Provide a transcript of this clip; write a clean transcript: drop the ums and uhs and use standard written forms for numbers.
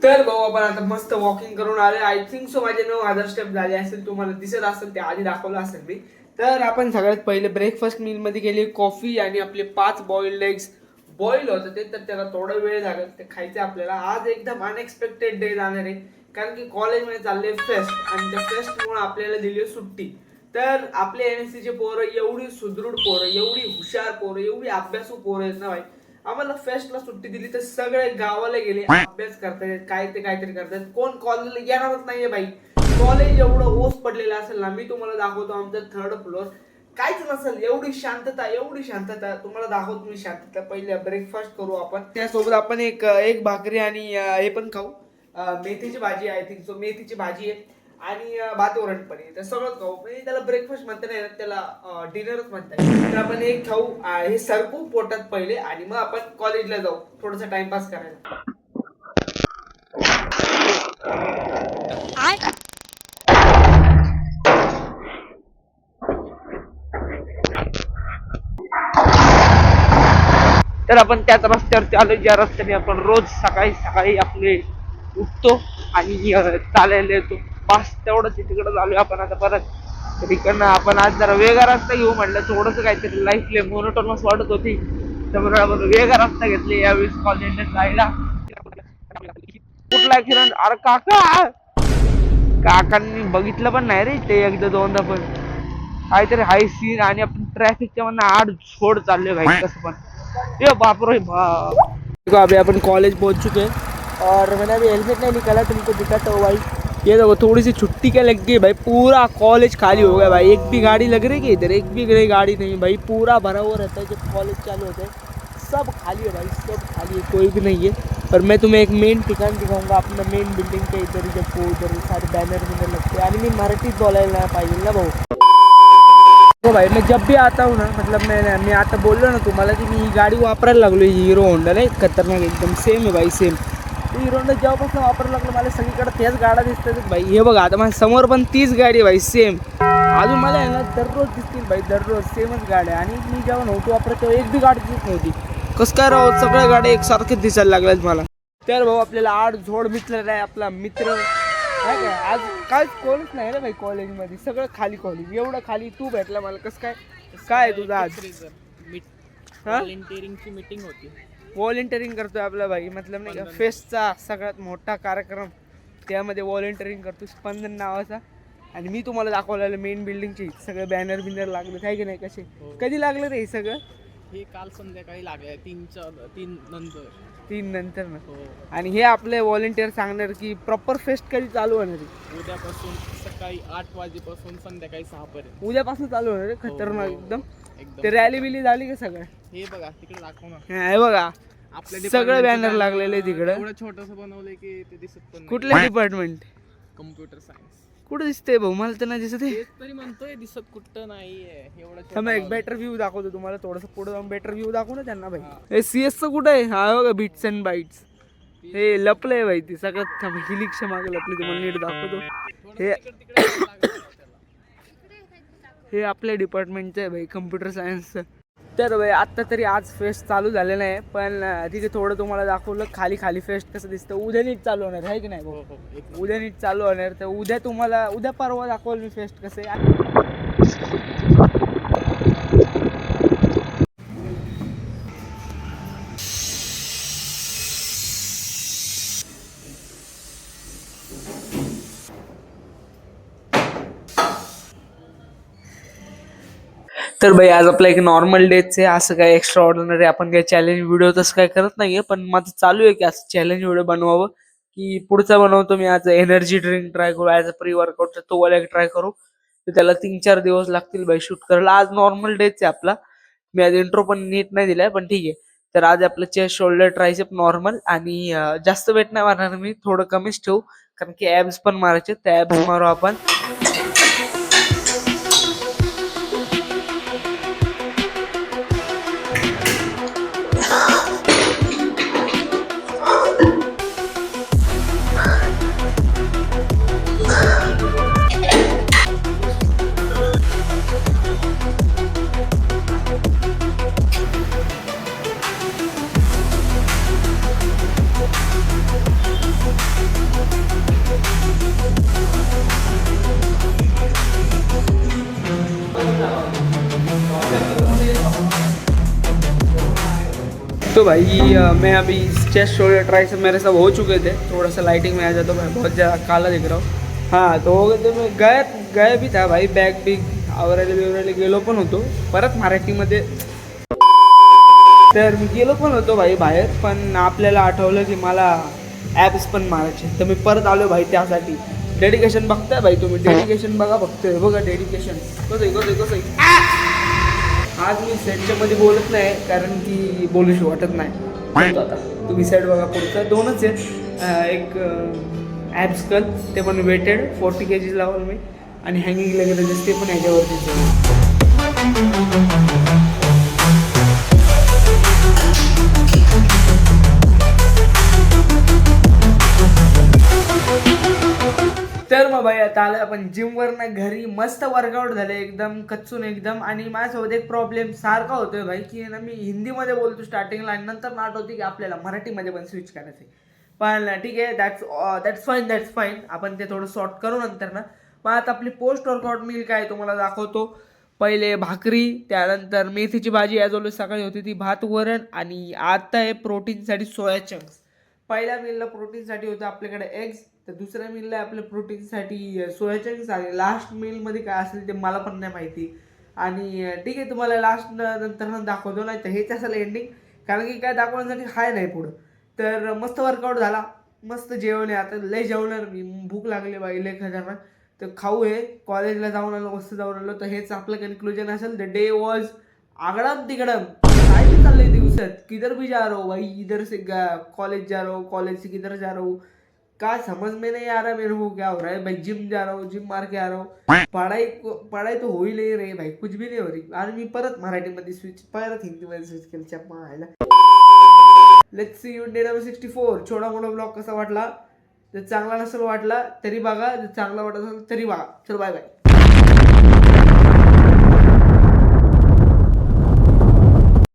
तर भाऊ आपण आता मस्त वॉकिंग करून आले. आय थिंक सो माझे 9,000 स्टेप झाले असेल. तुम्हाला दिसत असेल ते आधी दाखवलं असेल मी. तर आपण सगळ्यात पहिले ब्रेकफास्ट मील मध्ये गेली कॉफी आणि आपले 5 बॉइल्ड एग्स बॉईल होतं ते. तर त्याला थोडा वेळ लागेल ते खायचं आपल्याला. आज एकदम अनएक्सपेक्टेड डे जाणार आहे कारण की कॉलेजमध्ये चालले फेस्ट आणि त्या फेस्टमुळे आपल्याला दिली सुट्टी. तर आपले एनएससीचे पोरं एवढी सुदृढ पोरं, एवढी हुशार पोरं, एवढी अभ्यासू पोरं आहेत ना भाई. आम्हाला फेस्टला सुट्टी दिली तर सगळे गावाला गेले अभ्यास करतायत, काय ते काहीतरी करतायत. कोण कॉलेजला येणारच नाहीये भाई. कॉलेज एवढं ओस पडलेलं असेल ना, मी तुम्हाला दाखवतो आमचा 3rd फ्लोअर काहीच नसेल. एवढी शांतता, एवढी शांतता तुम्हाला दाखवतो मी. शांतता पहिले ब्रेकफास्ट करू आपण. त्यासोबत आपण एक भाकरी आणि हे पण खाऊ, मेथीची भाजी. आय थिंक सो मेथीची भाजी आहे आणि भात वरण पण आहे. तर सगळं खाऊ. म्हणजे त्याला ब्रेकफास्ट म्हणता नाही, त्याला डिनरच म्हणतात. तर आपण एक खाऊ, हे सरकू पोटात पहिले आणि मग आपण कॉलेजला जाऊ थोडासा टाइमपास करायला. तर आपण त्याच रस्त्यावरती आलो ज्या रस्त्याने आपण रोज सकाळी सकाळी आपले उठतो आणि चालायला येतो. पास तेवढंच तिकडं झालोय आपण आता परत. तर इकडनं आपण आज जरा वेगळा रस्ता घेऊ म्हटलं. थोडंसं काहीतरी लाईफले मोनोटोनस वाटत होती, त्यामुळे आपण वेगळा रस्ता घेतले यावेळेस कॉलेजला जायला. कुठला किरण? अरे काका, काकांनी बघितलं पण नाही रे ते एकदा दोनदा पण. काहीतरी हाय सीन आणि आपण ट्रॅफिकच्या मधनं आड छोड चाललोय भाई कसं पण. ये बाप रे बाप. देखो अभी अपन कॉलेज पहुंच चुके हैं और मैंने अभी हेलमेट नहीं निकाला, तुमको दिखाता हूँ भाई. ये देखो थोड़ी सी छुट्टी क्या लग गई भाई, पूरा कॉलेज खाली हो गया भाई. एक भी गाड़ी लग रही है इधर, एक भी गाड़ी नहीं भाई. पूरा भरा हुआ रहता है जब कॉलेज चालू होता है. सब खाली है भाई, सब खाली है, कोई भी नहीं है. और मैं तुम्हें एक मेन ठिकाण दिखाऊंगा अपना. मेन बिल्डिंग के इधर जब उधर सारे बैनर विनर लगते हैं. आणि मी मराठीत बोलायला नाही पाहिजे ना भाऊ. हो भाई, मैं जब भी आता हूँ ना, मतलब मैं आता बोललो ना तुम्हाला की मी ही गाडी वापरायला लागलो. हिरो होंडा नाही, खतरनाक एकदम सेम आहे भाई, सेम. हिरो होंडा जेव्हापासून वापरायला लागलो मला सगळीकडे त्याच गाड्या दिसतात भाई. हे बघा आता माझ्या समोर पण तीच गाडी आहे भाई, सेम. अजून मला आहे ना दररोज दिसतील भाई, दररोज सेमच गाड्या. आणि मी जेव्हा नव्हतो वापरत तेव्हा एक बी गाडी दिसत नव्हती. कसं काय राहू, सगळ्या गाड्या एकसारखेच दिसायला लागल्यात मला. तर भाऊ आपल्याला आड झोड मित्र आहे आपला मित्र. काय आज काहीच कोणच नाही रे भाई कॉलेजमध्ये, सगळं खाली कॉलेज. एवढं खाली तू भेटला मला. कसं काय, काय तुझं आज? व्हॉलंटिअरिंगची मीटिंग होती. व्हॉलंटिअरिंग करतोय आपला भाई, मतलब नाही का फेस्टचा सगळ्यात मोठा कार्यक्रम, त्यामध्ये व्हॉलंटिअरिंग करतो स्पंदन नावाचा. आणि मी तुम्हाला दाखवलेलं मेन बिल्डिंगची सगळे बॅनर बिनर लागले आहे की नाही. कसे कधी लागलं रे हे सगळं? हे काल संध्याकाळी लागले 3 नंतर ना. आणि हे आपले व्हॉलंटिअर सांगणार की प्रॉपर फेस्ट कधी चालू होणार आहे. उद्यापासून सकाळी 8 वाजेपासून संध्याकाळी 6 पर्यंत. उद्यापासून चालू होणार आहे. खतरनाक एकदम. ते रॅली बिली झाली का सगळं? हे बघा तिकडे दाखव ना. हे बघा आपल्या सगळं बॅनर लागलेलं आहे तिकडे. एवढं छोटस बनवलंय की ते दिसत पण नाही. कुठलं डिपार्टमेंट? Computer science. कुठे दिसतंय भाऊ, मला तर नाही दिसत. तरी म्हणतोय दिसत कुठं नाहीये एवढं. थांबा एक बेटर व्ह्यू दाखवतो तुम्हाला. थोडंसं पुढे जाऊन बेटर व्ह्यू दाखवू ना त्यांना भाई. हे CS चं कुठं आहे? हा बघा बिट्स अँड बाईट्स. हे लपलंय भाई ते सगळं. थांबा हिलिक्सच्या मागे लपले, तुम्हाला नीट दाखवतो. हे आपल्या डिपार्टमेंटचं आहे भाई, कम्प्युटर सायन्सचं. तर भाई आत्ता तरी आज फेस्ट चालू झालेलं आहे, पण तिथे थोडं तुम्हाला दाखवलं खाली खाली फेस्ट कसं दिसतं. उद्या नीट चालू होणार आहे की नाही भाऊ? उद्या नीट चालू होणार. तर उद्या तुम्हाला उद्या परवा दाखवलं मी फेस्ट कसं आहे. तर भाई आज आपला एक नॉर्मल डेच आहे. असं काय एक्स्ट्रा ऑर्डिनरी आपण काही चॅलेंज व्हिडिओ तसं काय करत नाहीये, पण माझं चालू आहे की असं चॅलेंज व्हिडिओ बनवावं. की पुढचा बनवतो मी आज एनर्जी ड्रिंक ट्राय करू, ॲज अ प्री वर्कआउट तो वाला ट्राय करू. तर त्याला 3-4 दिवस लागतील भाई शूट करायला. आज नॉर्मल डेच आहे आपला. मी आज इंट्रो पण नीट नाही दिलाय, पण ठीक आहे. तर आज आपलं चेस्ट शोल्डर ट्रायसेप नॉर्मल आणि जास्त वेट नाही मारणार मी, थोडं कमीच ठेवू कारण की ॲब्स पण मारायचे. त्या ॲब्स मारू आपण. तो भाई मैं अभी चेस्ट शोल्डर ट्राइसेप मेरे सब हो चुके थे, थोड़ा सा लाइटिंग में आ जाता मैं बहुत ज़्यादा काला दिख रहा हूँ। हाँ तो हो गए थे, मैं गए भी था भाई, बॅग बिग आवरायला गेलो पण होतो परत मराठीमध्ये, तर मी गेलो पण होतो भाई बाहेर, पण आपल्याला आठवलं की मला ॲप्स पण मारायचे, तर मी परत आलो भाई त्यासाठी. डेडिकेशन बघताय भाई तुम्ही, डेडिकेशन बघा फक्त, बघा डेडिकेशन कसं आज मी सेटच्या मध्ये बोलत नाही कारण की बोलूशी वाटत नाही. बोलतो आता, तुम्ही सेट बघा पुढचं 2च आहेत, एक ॲप्स कल ते पण वेटेड 40 kg लावल मी, आणि हँगिंग लेग ते पण ह्याच्यावरतीच. तर मग भाई आता आलं आपण जिमवर ना घरी, मस्त वर्कआउट झालं एकदम कच्चून एकदम. आणि माझ्यासोबत एक प्रॉब्लेम सारखा होतोय भाई की ना, मी हिंदीमध्ये बोलतो स्टार्टिंगला आणि नंतर नाट होती की आपल्याला मराठीमध्ये पण स्विच करायचं आहे. पण ठीक आहे, दॅट्स फाईन, आपण ते थोडं सॉर्ट करू नंतर ना. मग आता आपली पोस्ट वर्कआउट मील काय तुम्हाला दाखवतो. पहिले भाकरी, त्यानंतर मेथीची भाजी ॲज ऑलवेज सकाळी होती ती, भात वरण, आणि आता आहे प्रोटीनसाठी सोया चंक्स. पहिल्या मीलला प्रोटीनसाठी होतं आपल्याकडे एग्स, तर दुसऱ्या मीलला आपल्या प्रोटीनसाठी सोया चंक्स, आणि लास्ट मीलमध्ये काय असेल ते मला पण नाही माहिती. आणि ठीक आहे, तुम्हाला लास्ट नंतर दाखवतो, नाही तर हेच असेल एंडिंग, कारण की काय दाखवण्यासाठी हाय नाही पुढं. तर मस्त वर्कआउट झाला, मस्त जेवण आहे, आता लय जेवणार मी, भूक लागली बाई लय खतरनाक. तर खाऊ हे, कॉलेजला जाऊन आलो, मस्त जाऊन आलो. तर हेच आपलं कन्क्लुजन असेल. द डे वॉज आगडम तिकडम, काय भी चाललंय दिवसात, किधर भी जा रहा हूँ भाई, इधर से कॉलेज जा रहा हूँ, कॉलेज से किधर जा रहा हूँ, क्या समझ में नहीं आ रहा मेरे को क्या हो रहा है भाई. जिम जा रहा हूँ, जिम मार के आ रहा हूँ, पढ़ाई तो हो ही नहीं रही भाई, कुछ भी नहीं हो रही. आणि मी परत मराठीमध्ये स्विच, परत हिंदीमध्ये स्विच केलं, चप्पा व्हायला. Let's see you day number 64. छोटा मोठा ब्लॉग कसा वाटला, जर चांगला नसेल वाटला तरी बघा, जर चांगला वाटत असेल तरी बघा. चल बाय बाय.